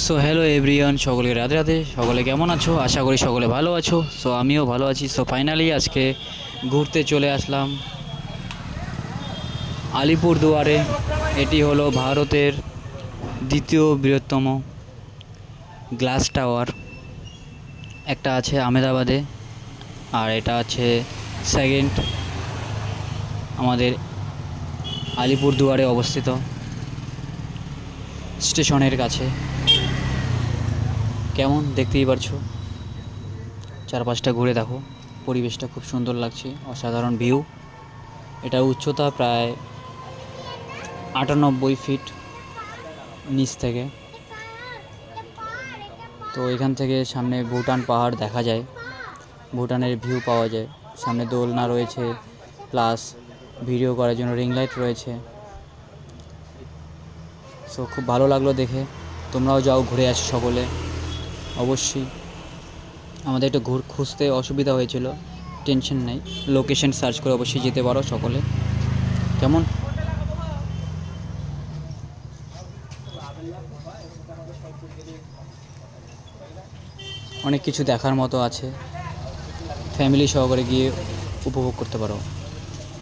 So hello everyone, সকলকে রাধে রাধে। সকলে কেমন আছো? আশা করি সকলে ভালো আছো। সো আমিও ভালো আছি। সো ফাইনালি আজকে ঘুরতে চলে আসলাম আলিপুরদুয়ারে। এটি হলো ভারতের দ্বিতীয় বৃহত্তম গ্লাস টাওয়ার। একটা আছে আহমেদাবাদে, আর এটা আছে সেকেন্ড আমাদের আলিপুরদুয়ারে অবস্থিত স্টেশনের কাছে। কেমন দেখতেই পারছো, চারপাশটা ঘুরে দেখো, পরিবেশটা খুব সুন্দর লাগছে, অসাধারণ ভিউ। এটা উচ্চতা প্রায় 98 ফিট নিচ থেকে। তো এখান থেকে সামনে ভুটান পাহাড় দেখা যায়, ভুটানের ভিউ পাওয়া যায়। সামনে দোলনা রয়েছে, প্লাস ভিডিও করার জন্য রিং লাইট রয়েছে। সো খুব ভালো লাগলো দেখে। তোমরাও যাও, ঘুরে আসো সকলে অবশ্যই। আমাদের একটু খুঁজতে অসুবিধা হয়েছিল, টেনশন নেই, লোকেশন সার্চ করে অবশ্যই যেতে পারো সকলে। কেমন? অনেক কিছু দেখার মতো আছে, ফ্যামিলি সহকারে গিয়ে উপভোগ করতে পারো।